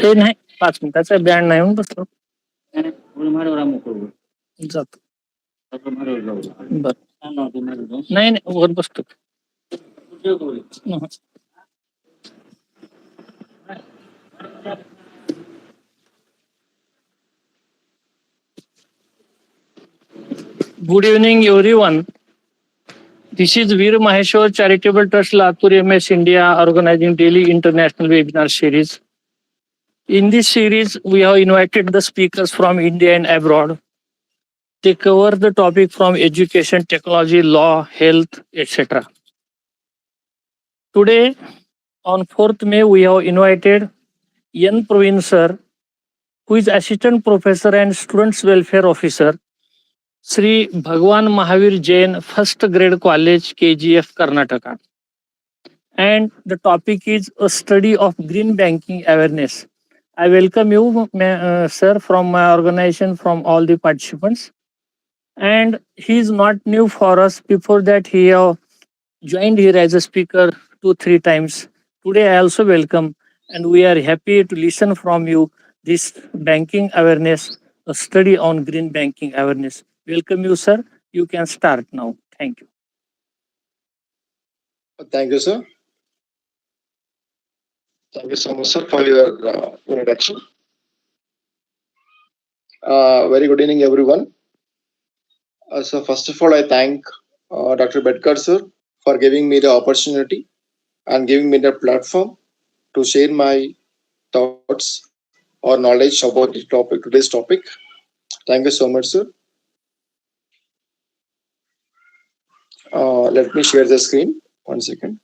ते नाही 5 मिनिटाचा बँड नाही म्हणून बसलो जातो बर नाही नाही वर बसतो Good evening, everyone. This is Veer Maheshwar Charitable Trust Latur MS India organizing daily international webinar series. In this series, we have invited the speakers from India and abroad. They cover the topic from education, technology, law, health, etc. Today, on 4th May, we have invited Praveen sir, who is Assistant Professor and Students Welfare Officer, Sri Bhagwan Mahaveer Jain, First Grade College, KGF, Karnataka. And the topic is a study of green banking awareness. I welcome you, sir, from my organization, from all the participants. And he is not new for us. Before that, he have joined here as a speaker 2-3 times. Today, I also welcome, and we are happy to listen from you this banking awareness, a study on green banking awareness. Welcome you, sir. You can start now. Thank you. Thank you, sir. Thank you so much, sir, for your introduction. Very good evening, everyone. So, first of all, I thank Dr. BETKAR, sir, for giving me the opportunity and giving me the platform to share my thoughts or knowledge about the topic, today's topic. Thank you so much, sir. Let me share the screen. 1 second.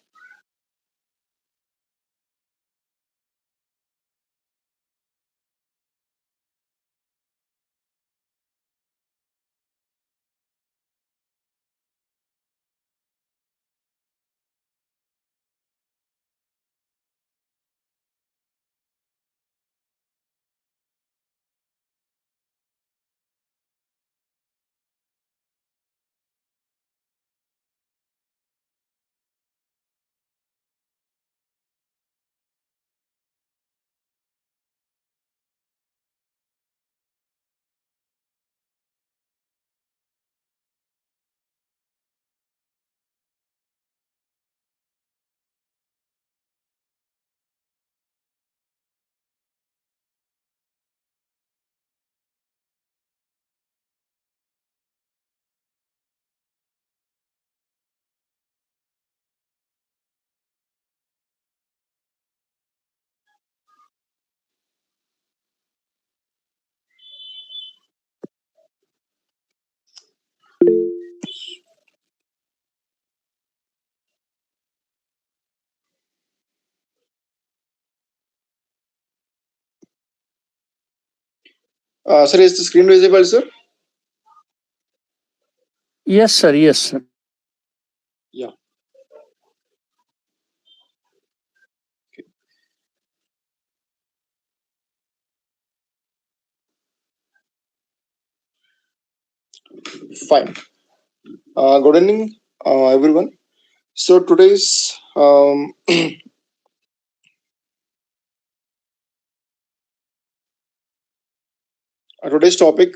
Sir, is the screen visible, sir? Yes, sir. Yes, sir. Yeah. Fine. Good evening, everyone. So today's today's topic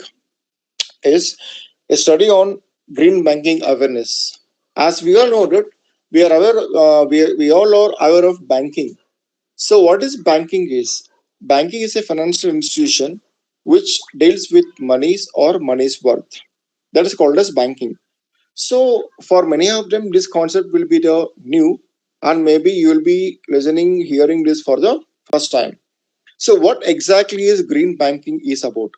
is a study on green banking awareness. As we all know that we are aware, we all are aware of banking. So what is banking is? Banking is a financial institution which deals with monies or money's worth. That is called as banking. So for many of them, this concept will be the new, and maybe you will be listening, hearing this for the first time. So what exactly is green banking is about?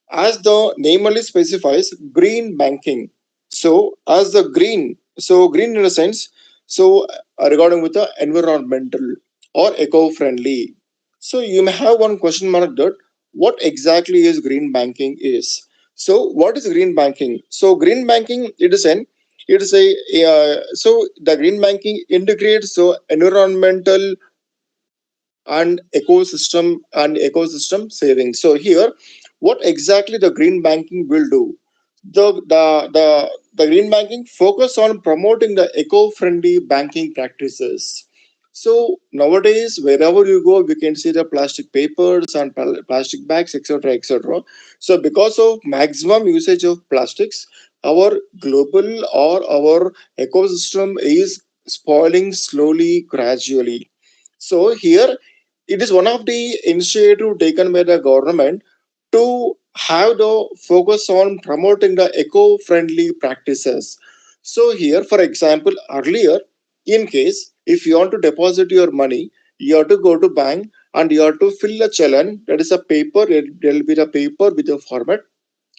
As the name only specifies, green banking. So as the green, so green in a sense, so regarding with the environmental or eco-friendly. So you may have one question mark that what exactly is green banking is. So what is green banking? So green banking, it is a so the green banking integrates so environmental and ecosystem saving. So here, what exactly the green banking will do? The green banking focus on promoting the eco-friendly banking practices. So nowadays, wherever you go, we can see the plastic papers and plastic bags, etc., etc. So because of maximum usage of plastics, our global or our ecosystem is spoiling slowly, gradually. So here, it is one of the initiative taken by the government to have the focus on promoting the eco-friendly practices. So here, for example, earlier, in case if you want to deposit your money, you have to go to bank and you have to fill a challan. That is a paper. There will be the paper with the format.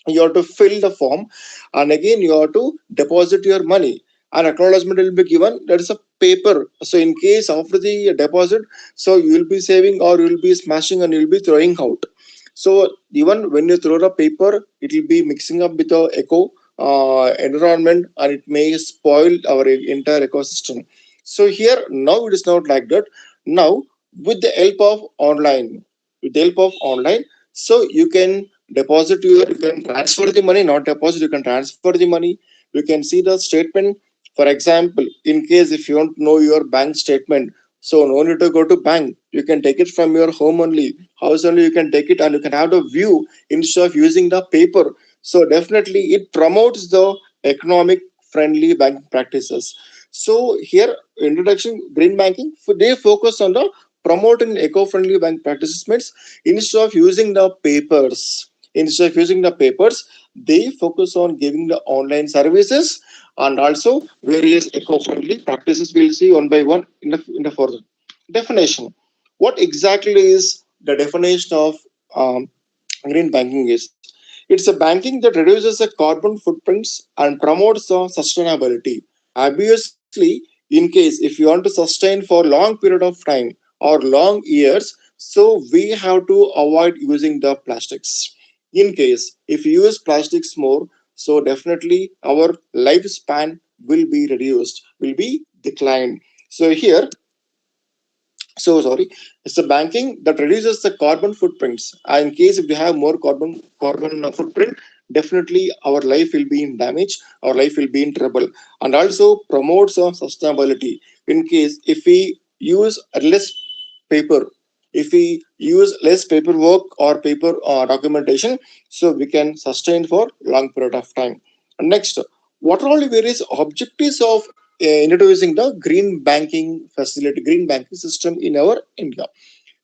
You have to fill the form, and again you have to deposit your money. An acknowledgement will be given. That is a paper. So in case after the deposit, so you will be saving or you will be smashing and you will be throwing out. So even when you throw the paper, it will be mixing up with the eco environment and it may spoil our entire ecosystem. So here now it is not like that. Now with the help of online, with the help of online, so you can you can transfer the money, not deposit, you can transfer the money. You can see the statement. For example, in case if you don't know your bank statement, so no need to go to bank, you can take it from your home only, house only, you can take it and you can have the view instead of using the paper. So definitely it promotes the economic friendly banking practices. So here introduction green banking, they focus on the promoting eco-friendly bank practices means instead of using the papers, they focus on giving the online services and also various eco-friendly practices. We'll see one by one in the further definition. What exactly is the definition of green banking is? It's a banking that reduces the carbon footprints and promotes the sustainability. Obviously, in case if you want to sustain for long period of time or long years, so we have to avoid using the plastics. In case if you use plastics more, so definitely our lifespan will be reduced, will be declined. So here, so sorry, it's a banking that reduces the carbon footprints. In case if we have more carbon footprint, definitely our life will be in damage, our life will be in trouble, and also promotes sustainability. In case if we use less paper, if we use less paperwork or paper documentation, so we can sustain for long period of time. And next, what are all the various objectives of introducing the green banking facility, green banking system in our India?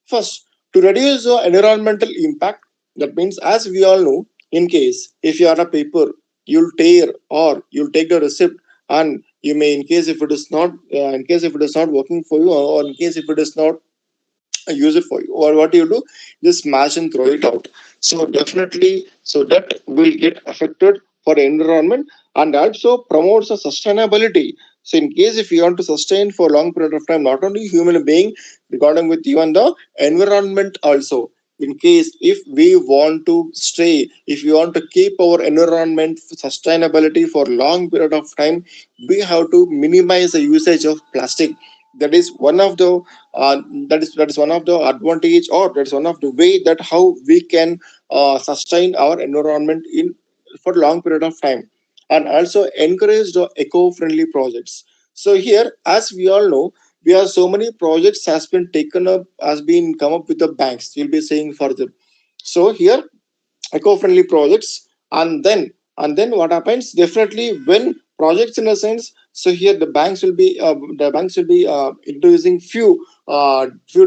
First, to reduce the environmental impact. That means, as we all know, in case if you are a paper, you'll tear or you'll take the receipt, and you may, in case if it is not, in case if it is not working for you, or in case if it is not use it for you, or what do you do, just smash and throw it out. So definitely, so that will get affected for the environment and also promotes a sustainability. So in case if you want to sustain for long period of time, not only human being, regarding with even the environment also. In case if we want to stay, if we want to keep our environment sustainability for long period of time, we have to minimize the usage of plastic. That is one of the that is one of the advantage, or that's one of the way that how we can sustain our environment in for long period of time, and also encourage the eco-friendly projects. So here, as we all know, we have so many projects has been taken up, has been come up with the banks, we'll be saying further. So here eco-friendly projects, and then what happens, definitely when projects in a sense, so here the banks will be introducing few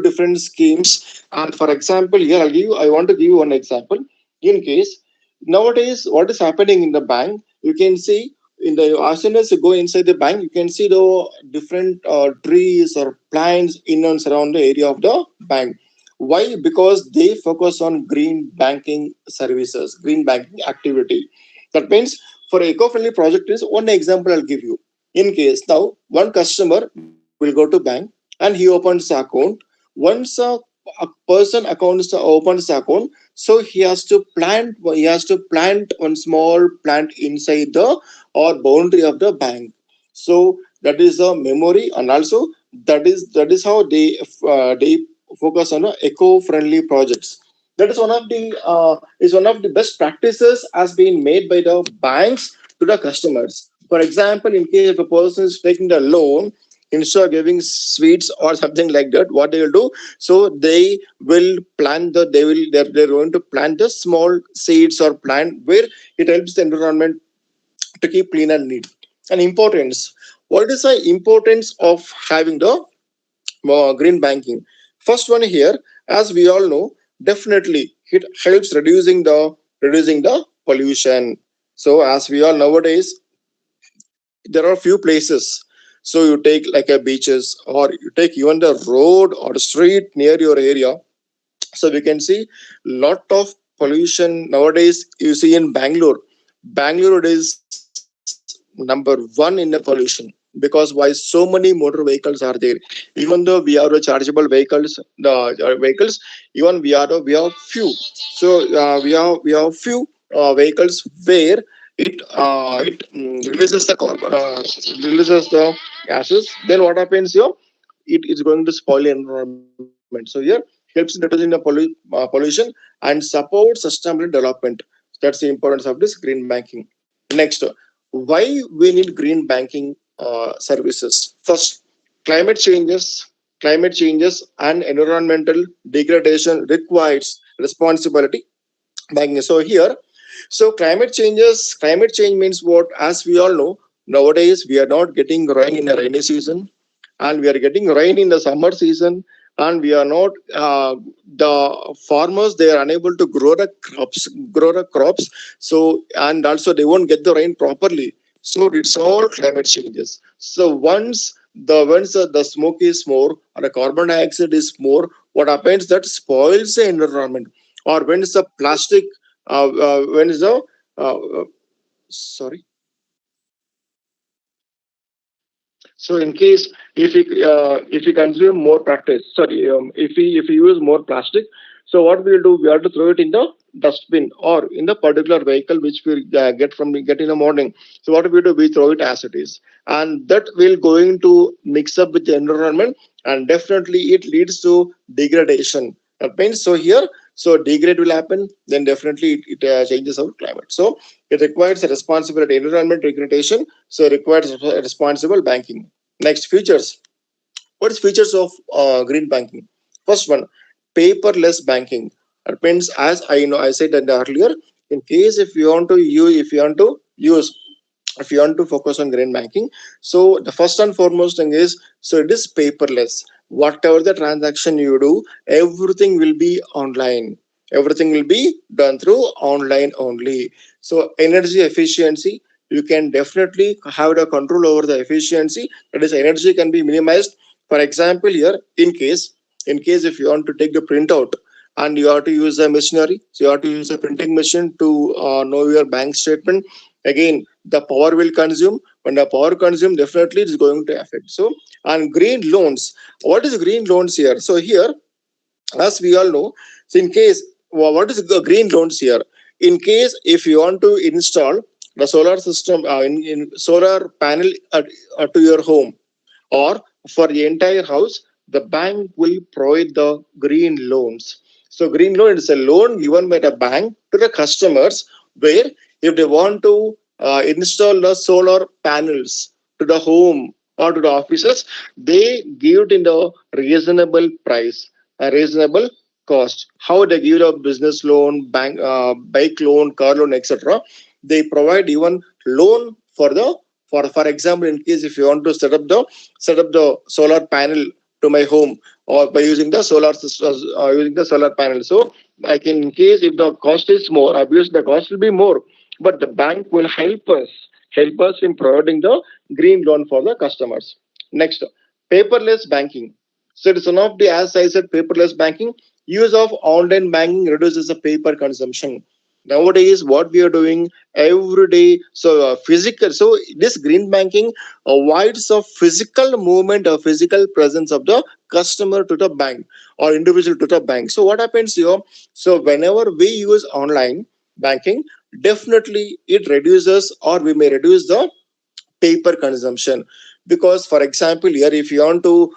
different schemes. And for example, here I want to give you one example. In case nowadays what is happening in the bank, you can see in the, as soon as you go inside the bank, you can see the different trees or plants in and surround the area of the bank. Why? Because they focus on green banking services, green banking activity. That means for eco-friendly project is one example I'll give you. In case now one customer will go to bank and he opens the account. Once a person opens the account, so he has to plant one small plant inside the or boundary of the bank. So that is the memory, and also that is how they focus on eco-friendly projects. That is one of the best practices has been made by the banks to the customers. For example, in case if a person is taking the loan, instead of giving sweets or something like that, what they will do, so they will plant they're going to plant the small seeds or plant where it helps the environment to keep clean and neat. And importance, what is the importance of having the green banking? First one here, as we all know, definitely it helps reducing the pollution. So as we all nowadays, there are few places, so you take like a beaches, or you take even the road or street near your area, so we can see lot of pollution nowadays. You see in Bangalore is number one in the pollution, because why so many motor vehicles are there. Even though we have the chargeable vehicles, the vehicles, even we have few. So we have few vehicles where it releases releases the gases. Then what happens here? It is going to spoil the environment. So here helps in reducing the pollution and supports sustainable development. That's the importance of this green banking. Next, why we need green banking services? First, climate changes, climate changes and environmental degradation requires responsibility banking. So here, so climate change means what? As we all know, nowadays we are not getting rain in the rainy season, and we are getting rain in the summer season, and we are not the farmers, they are unable to grow the crops. So and also they won't get the rain properly. So it's all climate changes. So once the smoke is more or the carbon dioxide is more, what happens? That spoils the environment. Or when is the plastic when is the sorry So in case if we consume more practice, sorry, if we use more plastic, so what we'll do, we have to throw it in the dustbin or in the particular vehicle which we get in the morning. So what we do, we throw it as it is, and that will going to mix up with the environment, and definitely it leads to degradation. That means, so here, so degrade will happen, then definitely it changes our climate. So it requires a responsibility, environment degradation. So it requires a responsible banking. Next, features. What is features of green banking? First one, paperless banking. That means, as I said earlier, in case if you want to focus on green banking, so the first and foremost thing is, so it is paperless. Whatever the transaction you do, everything will be online. Everything will be done through online only. So energy efficiency, you can definitely have the control over the efficiency. That is, energy can be minimized. For example, here, in case if you want to take the printout and you have to use a machinery, so you have to use a printing machine to know your bank statement. Again, the power will consume. When the power consume, definitely it's going to affect. So, and green loans. What is green loans here? So here, as we all know, so in case, what is the green loans here? In case if you want to install the solar system in solar panel to your home, or for the entire house, the bank will provide the green loans. So green loan is a loan given by the bank to the customers, where if they want to install the solar panels to the home or to the offices, they give it in the reasonable price, a reasonable cost. How they give a business loan, bank, bike loan, car loan, etc. They provide even loan for the, for example, in case if you want to set up the solar panel to my home, or by using the solar system, using the solar panel. So like in case if the cost is more, obviously the cost will be more, but the bank will help us in providing the green loan for the customers. Next, paperless banking. So it is one of the, as I said, paperless banking. Use of online banking reduces the paper consumption. Nowadays, what we are doing every day, so physical. So this green banking avoids a physical movement or physical presence of the customer to the bank or individual to the bank. So what happens here? So whenever we use online banking, definitely it reduces, or we may reduce the paper consumption. Because for example, here if you want to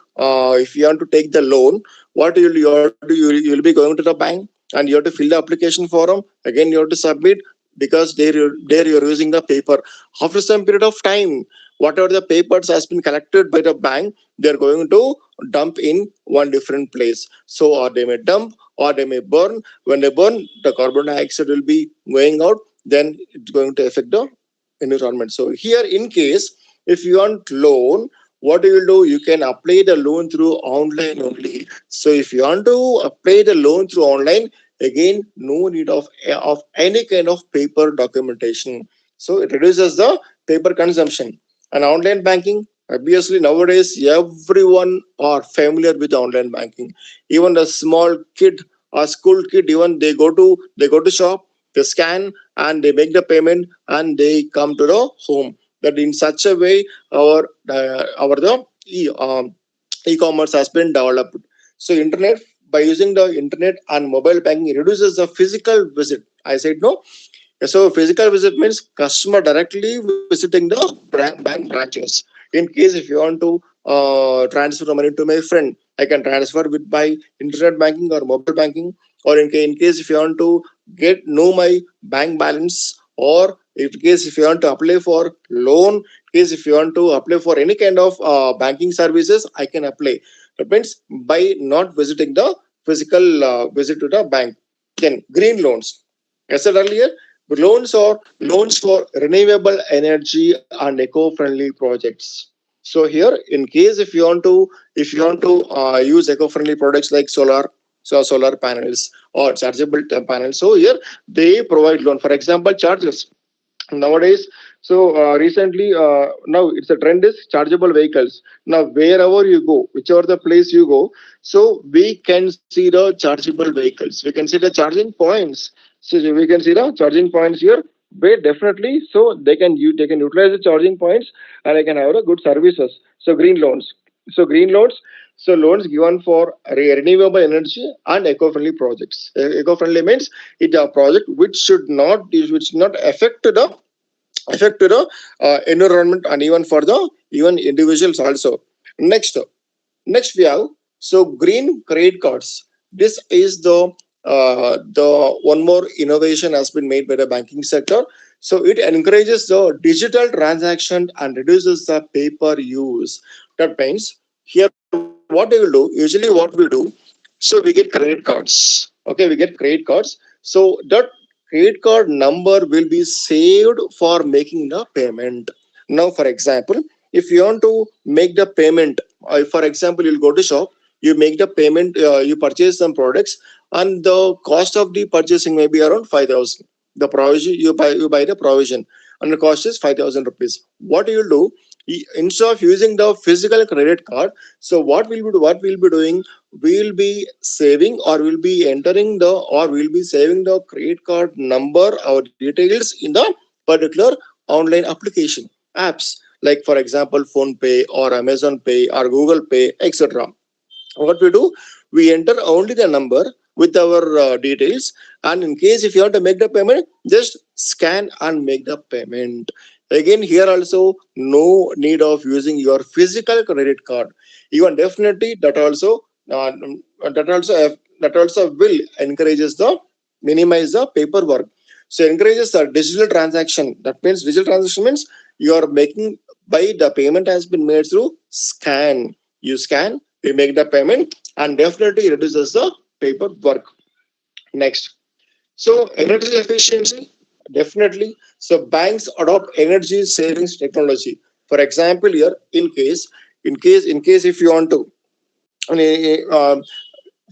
take the loan, what you'll be going to the bank, and you have to fill the application form. Again, you have to submit, because there you're using the paper. After some period of time, whatever the papers has been collected by the bank, they're going to dump in one different place. So, or they may dump, or they may burn. When they burn, the carbon dioxide will be going out, then it's going to affect the environment. So here, in case if you want loan, what you will do, you can apply the loan through online only. So if you want to apply the loan through online, again, no need of any kind of paper documentation. So it reduces the paper consumption. And online banking, obviously nowadays everyone are familiar with online banking. Even a small kid, a school kid, even they go to shop, they scan and they make the payment and they come to the home. That in such a way our the e-commerce has been developed. So internet, by using the internet and mobile banking, reduces the physical visit. I said no. So physical visit means customer directly visiting the bank branches. In case if you want to transfer the money to my friend, I can transfer with by internet banking or mobile banking. Or in case if you want to get know my bank balance, or in case if you want to apply for loan, in case if you want to apply for any kind of banking services, I can apply. That means by not visiting the physical visit to the bank. Then green loans. As I said earlier, loans for renewable energy and eco-friendly projects. So here, in case if you want to use eco-friendly products like solar panels or chargeable panels, so here they provide loan. For example, chargers nowadays. So recently, now it's a trend is chargeable vehicles. Now wherever you go, whichever the place you go, so we can see the chargeable vehicles, we can see the charging points. So we can see the charging points here, where definitely, so they can utilize the charging points and they can have a good services. So green loans, so loans given for renewable energy and eco-friendly projects. Eco-friendly means it a project which not affect to the environment, and even for the even individuals also. Next we have, so green credit cards. This is the one more innovation has been made by the banking sector. So it encourages the digital transaction and reduces the paper use. That means here what we will do, usually what we do, so we get credit cards. Okay, we get credit cards. So that credit card number will be saved for making the payment. Now, for example, if you want to make the payment, for example, you'll go to shop, you make the payment, you purchase some products, and the cost of the purchasing may be around 5,000. The provision you buy the provision, and the cost is 5,000 rupees. What you will do, instead of using the physical credit card, so what we'll be doing, we'll be saving, or we'll be entering the, or we'll be saving the credit card number or details in the particular online application apps, like for example phone pay or amazon pay or google pay, etc. What we do, we enter only the number with our details, and in case if you want to make the payment, just scan and make the payment. Again, here also no need of using your physical credit card. Even definitely that also will encourages the minimize the paperwork. So encourages the digital transaction. That means digital transaction means you are making by the payment has been made through scan. You scan, we make the payment, and definitely reduces the paperwork. Next, so energy efficiency, definitely. So banks adopt energy savings technology. For example, here, in case if you want to, uh,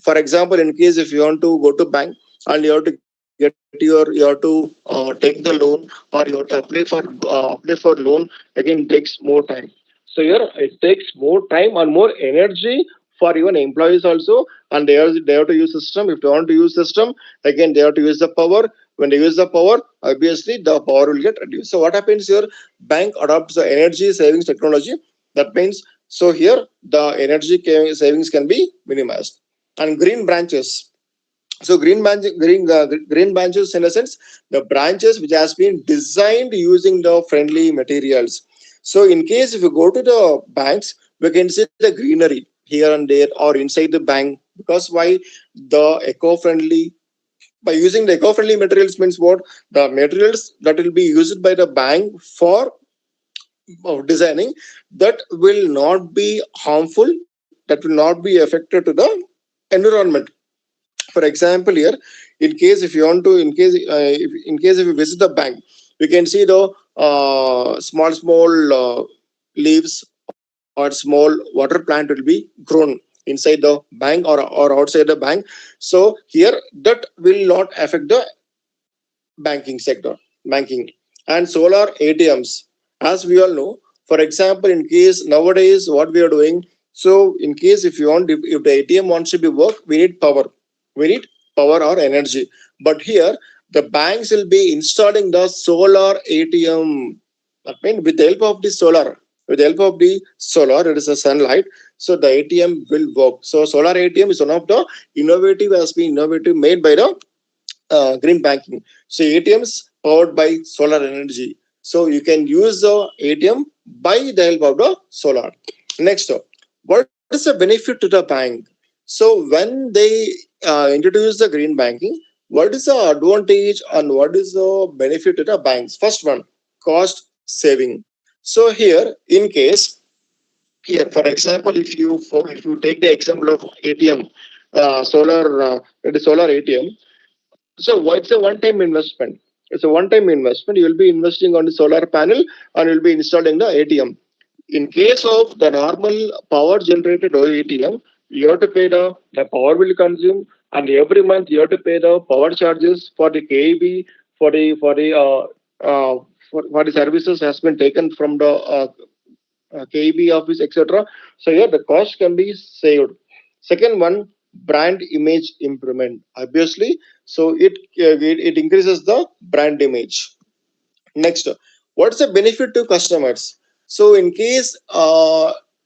for example, in case if you want to go to bank and you have to take the loan, or you have to apply for loan, again takes more time. So here it takes more time and more energy for even employees also, and they have to use system. If they want to use system, again they have to use the power. When they use the power, obviously the power will get reduced. So what happens here, bank adopts the energy savings technology. That means, so here the savings can be minimized. And green branches, so green branches, in a sense, the branches which has been designed using the friendly materials. So in case if you go to the banks, we can see the greenery here and there or inside the bank. Because why? The eco-friendly, by using the eco-friendly materials means what? The materials that will be used by the bank for of designing that will not be harmful, that will not be affected to the environment. For example, here, in case if you want to, in case if you visit the bank, you can see the small leaves or small water plant will be grown inside the bank or outside the bank. So here that will not affect the banking sector, banking. And solar ATMs, as we all know. For example, in case nowadays what we are doing, so in case if you want, if the ATM wants to be work, we need power or energy. But here the banks will be installing the solar ATM. That means with the help of the solar, with the help of the solar, it is a sunlight. So the ATM will work. So solar ATM is one of the innovative, has been innovative made by the green banking. So ATMs powered by solar energy. So you can use the ATM by the help of the solar. Next, what is the benefit to the bank? So when they introduce the green banking, what is the advantage and what is the benefit to the banks? First one, cost saving. So here, in case here, for example, if you take the example of ATM, it is solar ATM. So what's a one-time investment? It's a one-time investment. You will be investing on the solar panel and you'll be installing the ATM. In case of the normal power generated or ATM, you have to pay the power will consume, and every month you have to pay the power charges for the KEB, for the services has been taken from the KEB office, etc. So here the cost can be saved. Second one, brand image improvement. Obviously, so it increases the brand image. Next, what's the benefit to customers? So in case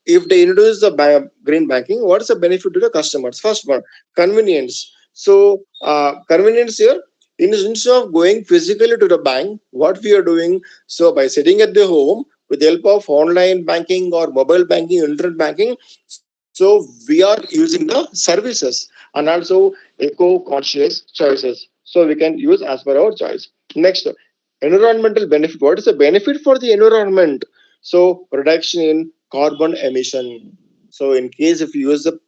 if they introduce the green banking, what's the benefit to the customers? First one, convenience. So convenience here, instead of going physically to the bank, what we are doing, so by sitting at the home with the help of online banking or mobile banking, internet banking, so we are using the services and also eco-conscious choices. So we can use as per our choice. Next, environmental benefit. What is the benefit for the environment? So reduction in carbon emission. So in case if you use the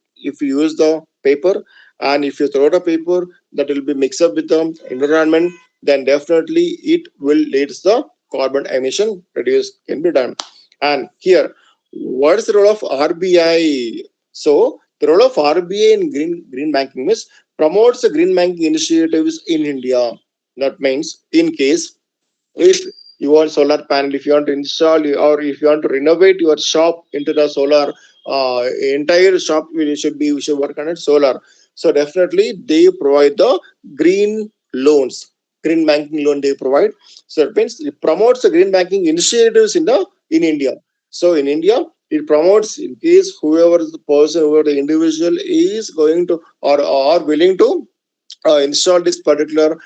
paper and if you throw the paper that will be mixed up with the environment, then definitely it will lead to the carbon emission reduce can be done. And here, what is the role of RBI? So the role of RBI in green banking is promotes the green banking initiatives in India. That means in case if you want solar panel, if you want to install or if you want to renovate your shop into the solar, entire shop we should work on it solar. So definitely they provide the green loans, green banking loan they provide. So it means it promotes the green banking initiatives in India. So in India it promotes in case whoever the person, whoever the individual is going to or willing to install this particular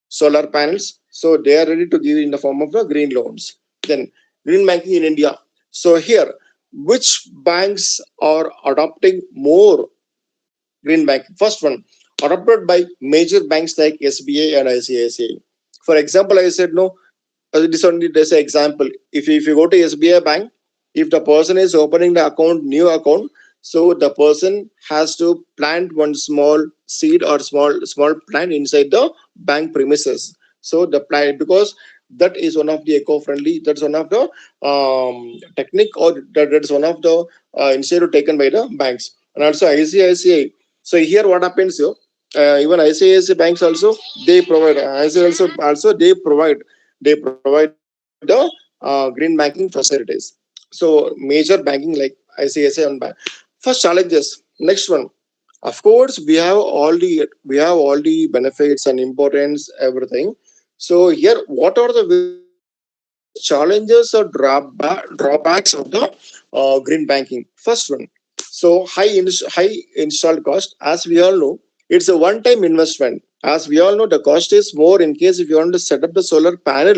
solar panels. So they are ready to give in the form of the green loans. Then green banking in India. So here, which banks are adopting more green banking? First one, adopted by major banks like SBA and ICICI. For example, I said no. This only there's an example. If you go to SBI bank, if the person is opening the account, new account, so the person has to plant one small seed or small plant inside the bank premises. So the plant, because that is one of the eco-friendly, that's one of the technique, or that is one of the initiative taken by the banks. And also ICICI. So here what happens here, even ICICI banks also, they provide, also they provide the green banking facilities. So major banking like ICICI and bank. First challenges. Next one. Of course, we have all the benefits and importance everything. So here, what are the various challenges or drawbacks of the green banking? First one. So high installed cost. As we all know, it's a one-time investment. As we all know, the cost is more in case if you want to set up the solar panel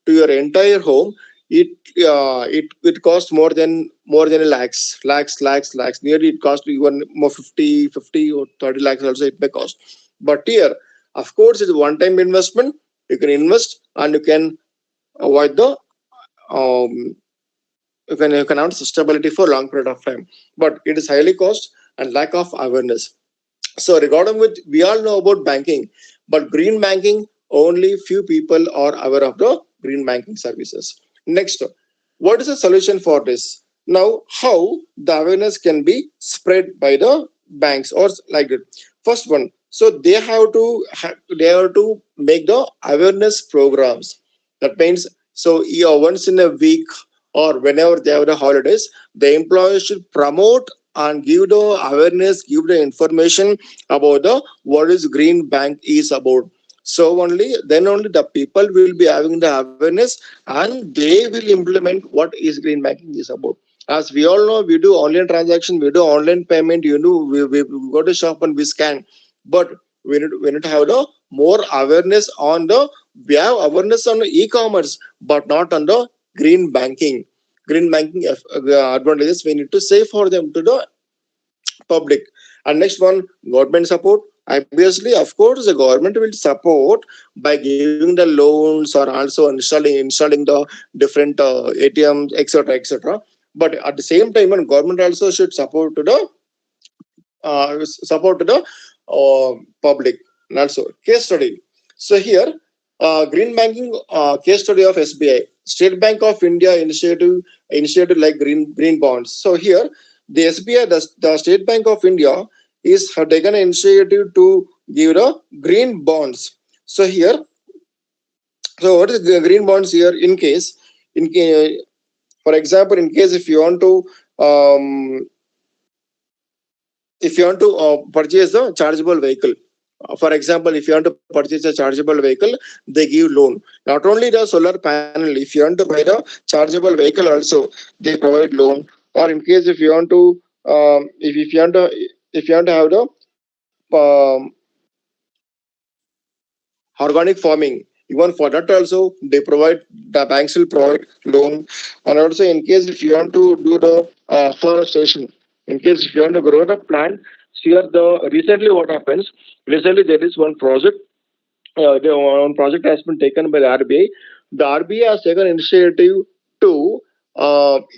to your entire home. It costs more than lakhs. Nearly it costs even more 50 or 30 lakhs also it may cost. But here, of course, it's a one-time investment. You can invest and you can avoid the you can have sustainability for long period of time, but it is highly cost and lack of awareness. So regarding with, we all know about banking, but green banking, only few people are aware of the green banking services. Next, what is the solution for this? Now, how the awareness can be spread by the banks or like that? First one, so they have to make the awareness programs. That means, so yeah, once in a week or whenever they have the holidays, the employers should promote and give the awareness, give the information about the what is green bank is about. So only then only the people will be having the awareness and they will implement what is green banking is about. As we all know, we do online transaction, we do online payment, we go to shop and we scan, but we need to have the more awareness on the, we have awareness on e-commerce but not on the green banking. Green banking advantages we need to say for them to the public. And next one, government support. Obviously, of course, the government will support by giving the loans or also installing the different ATMs, etc., etc. But at the same time, when government also should support to the public. And also case study. So here, green banking case study of SBI, State Bank of India initiative like green bonds. So here, the SBI, the State Bank of India, is have taken an initiative to give the green bonds. So here, so what is the green bonds here? For example, in case um, if you want to purchase a chargeable vehicle, for example, if you want to purchase a chargeable vehicle, they give loan. Not only the solar panel, if you want to buy the chargeable vehicle also, they provide loan. Or in case if you want to if you want to have the organic farming, even for that also they provide, the banks will provide loan. And also in case if you want to do the forestation, in case if you want to grow the plant, here the recently what happens, recently there is one project, the one project has been taken by the RBI. The RBI has taken initiative to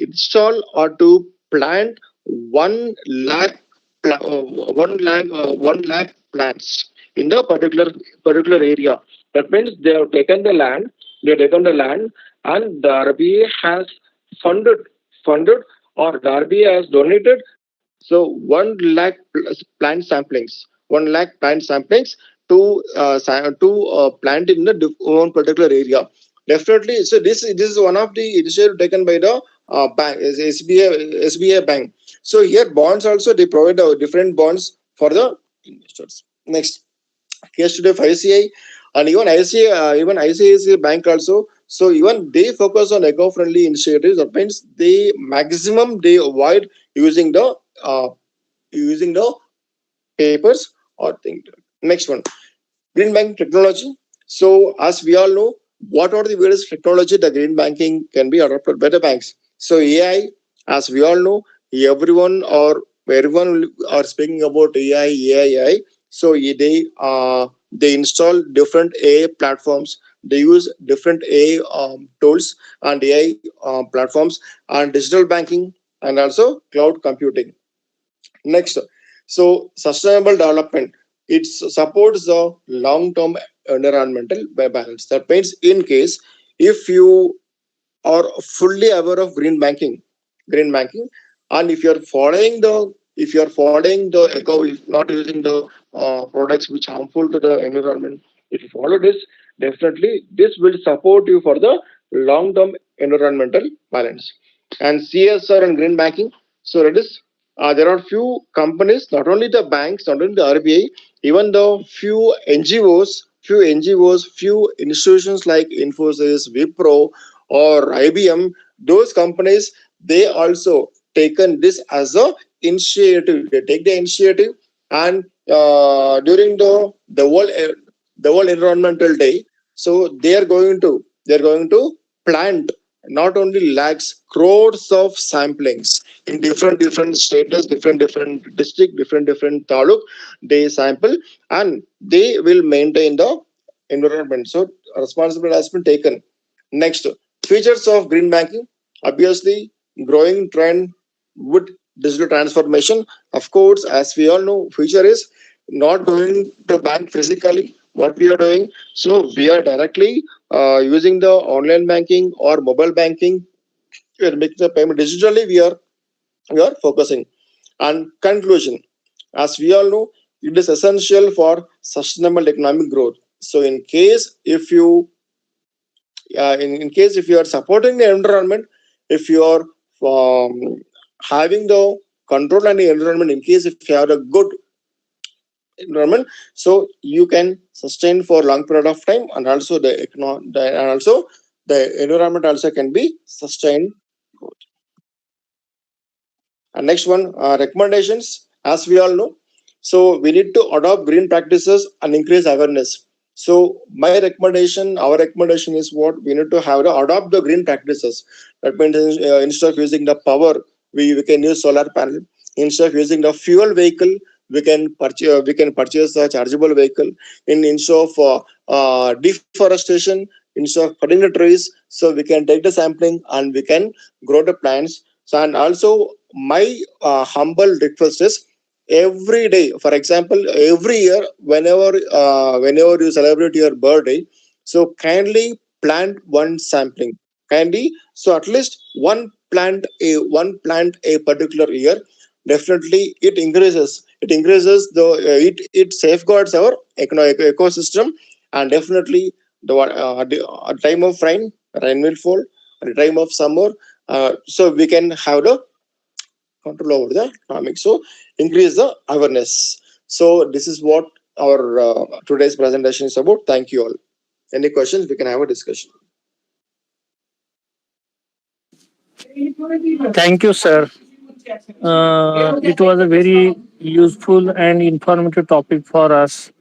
install or to plant 1 lakh 1 lakh plants in the particular area. That means they have taken the land, and the RBI has funded or the RBI has donated. So 1 lakh plant samplings, 1 lakh plant samplings to plant in the one particular area. Definitely. So this is one of the initiative taken by the bank, is SBI bank. So here bonds also they provide different bonds for the investors. Next case today of ICI, and even ICICI Bank also. So even they focus on eco-friendly initiatives. That means they maximum they avoid using the uh, using the papers or things. Next one, green banking technology. So as we all know, what are the various technology the green banking can be adopted by the banks? So AI, as we all know, everyone are speaking about AI. So they install different AI platforms. They use different AI tools and AI platforms and digital banking and also cloud computing. Next, so sustainable development. It supports the long-term environmental balance. That means, in case if you are fully aware of green banking, and if you're following the eco, if not using the products which harmful to the environment, if you follow this, definitely this will support you for the long-term environmental balance. And CSR and green banking. So it is there are few companies, not only the banks, not only the RBI, even the few institutions like Infosys, Wipro, or IBM. Those companies they also taken this as a initiative. They take the initiative, and during the World Environmental Day, so they are going to plant not only lakhs, crores of samplings in different states, different district, different taluk. They sample and they will maintain the environment. So responsibility has been taken. Next, features of green banking, obviously, growing trend with digital transformation. Of course, as we all know, future is not going to bank physically. What we are doing, so we are directly using the online banking or mobile banking. We are making the payment digitally. We are focusing. And conclusion, as we all know, it is essential for sustainable economic growth. So, in case if you are supporting the environment, if you are um, having the control on the environment, in case if you have a good environment, so you can sustain for long period of time, and also and also the environment also can be sustained. And next one, recommendations. As we all know, so we need to adopt green practices and increase awareness. So my recommendation, our recommendation is what we need to have to adopt the green practices. That means instead of using the power, we can use solar panel. Instead of using the fuel vehicle, we can purchase a chargeable vehicle. Instead of deforestation, instead of cutting the trees, so we can take the sampling and we can grow the plants. So, and also my humble request is every day, for example, every year, whenever you celebrate your birthday, so kindly plant one sampling. Kindly, so at least one plant a particular year. Definitely, it increases it safeguards our economic ecosystem. And definitely at time of rain will fall. At time of summer, so we can have the control over the economic. So increase the awareness. So this is what our today's presentation is about. Thank you all. Any questions? We can have a discussion. Thank you, sir. It was a very useful and informative topic for us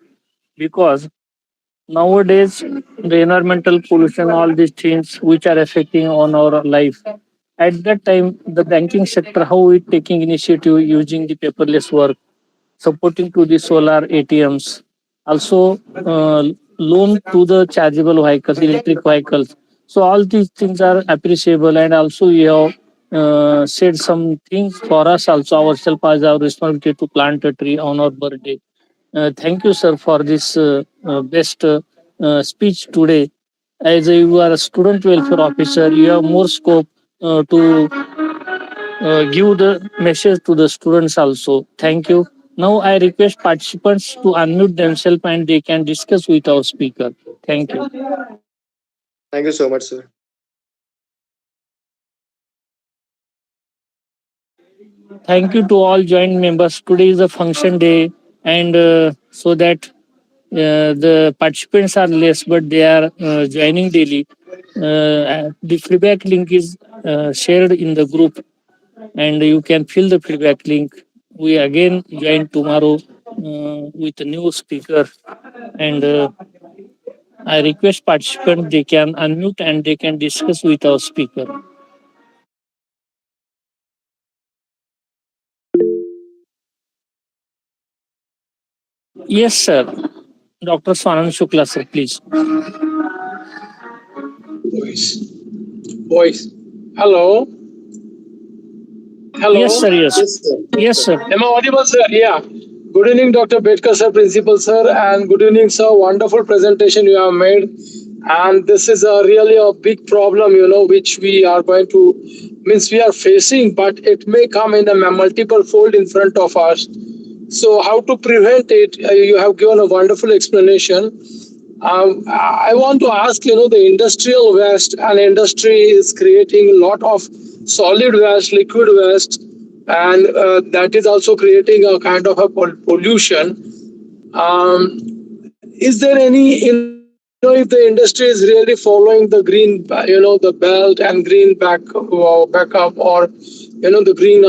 because nowadays the environmental pollution, all these things which are affecting on our life. At that time, the banking sector, how it taking initiative using the paperless work, supporting to the solar ATMs, also loan to the chargeable vehicles, electric vehicles. So all these things are appreciable, and also we have said some things for us also ourselves as our responsibility to plant a tree on our birthday. Thank you, sir, for this best speech today. As you are a student welfare officer, you have more scope to give the message to the students also. Thank you. Now I request participants to unmute themselves and they can discuss with our speaker. Thank you. Thank you so much, sir. Thank you to all joint members. Today is a function day, and so that the participants are less, but they are joining daily. The feedback link is shared in the group, and you can fill the feedback link. We again join tomorrow with a new speaker, and I request participants they can unmute and they can discuss with our speaker. Yes, sir. Dr. Swanand Shukla, sir, please. Voice. Voice. Hello. Yes, Hello. sir. Yes. Yes, sir. Yes, Yes, sir. sir. Am I audible, sir? Yeah. Good evening, Dr. Betkar, sir, Principal, sir, and good evening, sir. Wonderful presentation you have made. And this is really a big problem, which we are going to, means we are facing, but it may come in a multiple fold in front of us. So how to prevent it? You have given a wonderful explanation. I want to ask, the industrial waste and industry is creating a lot of solid waste, liquid waste, and that is also creating a kind of a pollution. Is there any, if the industry is really following the green, the belt and green backup, or, the green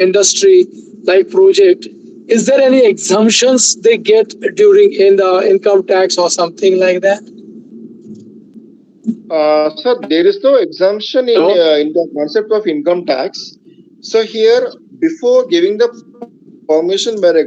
industry like project, is there any exemptions they get during in the income tax or something like that? Sir, there is no exemption Hello? in the concept of income tax. So here, before giving the permission by the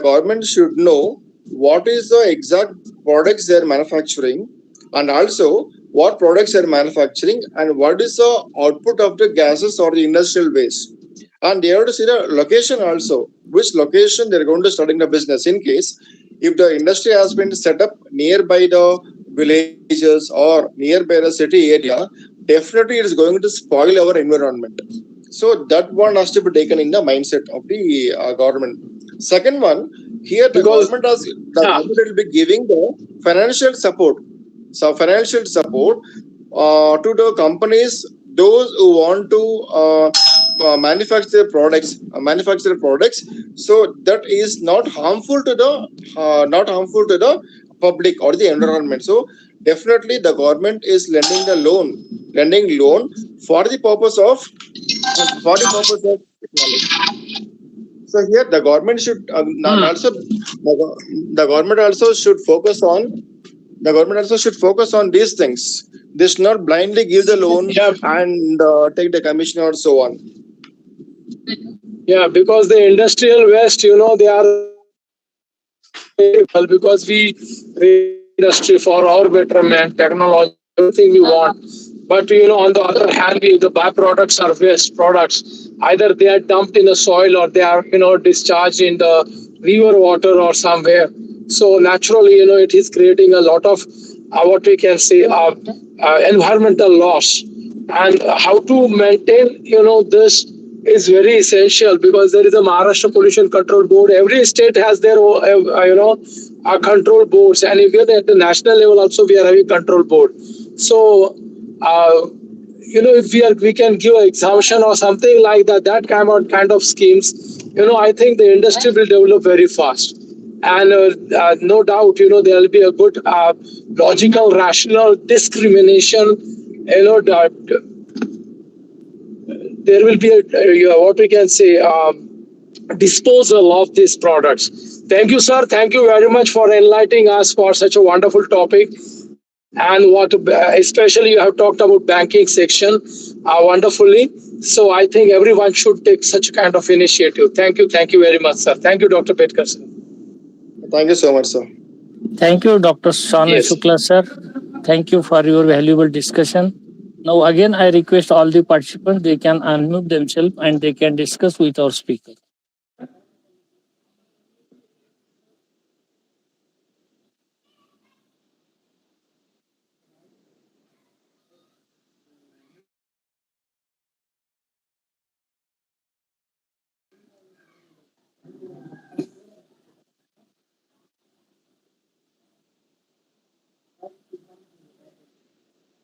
government should know what is the exact products they are manufacturing, and also what products are manufacturing, and what is the output of the gases or the industrial waste. And they have to see the location also, which location they're going to start in the business. In case if the industry has been set up nearby the villages or nearby the city area, definitely it is going to spoil our environment. So that one has to be taken in the mindset of the government. Second one, here the Because government will be giving the financial support. So financial support to the companies, those who want to manufacture products, so that is not harmful to the public or the environment. So definitely the government is lending loan for the purpose of technology. So here the government should also the government also should focus on these things. They should not blindly give the loan yeah, and take the commission or so on. yeah, because the industrial waste, they are well, because we industry for our betterment, technology, everything we want. But on the other hand, the byproducts are waste products. Either they are dumped in the soil or they are discharged in the river water or somewhere. So naturally, it is creating a lot of what we can say environmental loss. And how to maintain this is very essential, because there is a Maharashtra Pollution Control Board. Every state has their own, control boards, and if you're at the national level also, we are having control board. So, if we can give an exemption or something like that, that kind of schemes, I think the industry will develop very fast. And no doubt, there will be a good logical, rational discrimination. There will be what we can say disposal of these products. Thank you, sir. Thank you very much for enlightening us for such a wonderful topic. And what especially you have talked about banking section wonderfully. So I think everyone should take such kind of initiative. Thank you very much, sir. Thank you, Dr. Petkar, sir. Thank you so much, sir. Thank you, Dr. Shaun Yes. Shukla, sir. Thank you for your valuable discussion. Now, again, I request all the participants, they can unmute themselves and they can discuss with our speaker.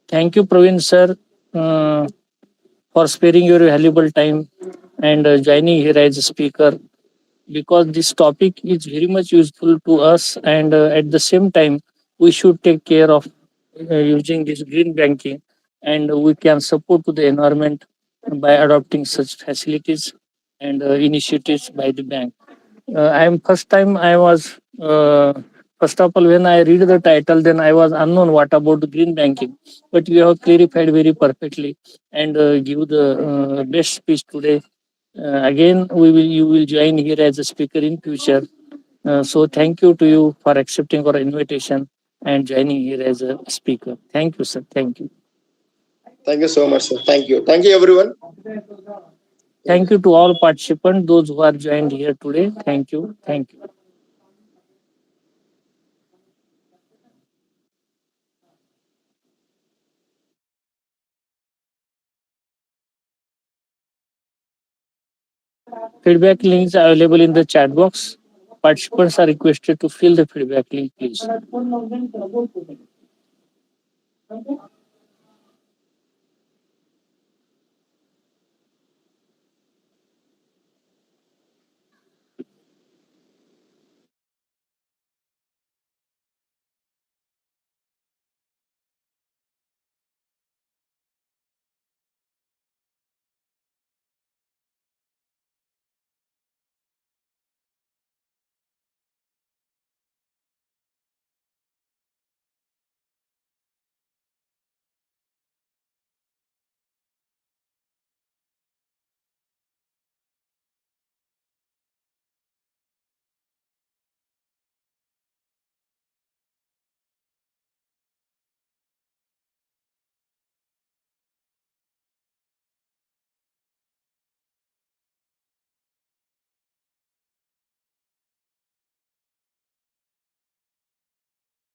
Thank you, Praveen, sir, for sparing your valuable time and joining here as a speaker, because this topic is very much useful to us, and at the same time we should take care of using this green banking, and we can support to the environment by adopting such facilities and initiatives by the bank. I was first of all, when I read the title, then I was unknown what about the green banking, but you have clarified very perfectly and give the best speech today. Again, you will join here as a speaker in future. So thank you to you for accepting our invitation and joining here as a speaker. Thank you, sir. Thank you. Thank you so much, sir. Thank you. Thank you, everyone. Thank you to all participants, those who are joined here today. Thank you. Thank you. Feedback links are available in the chat box. Participants are requested to fill the feedback link, please.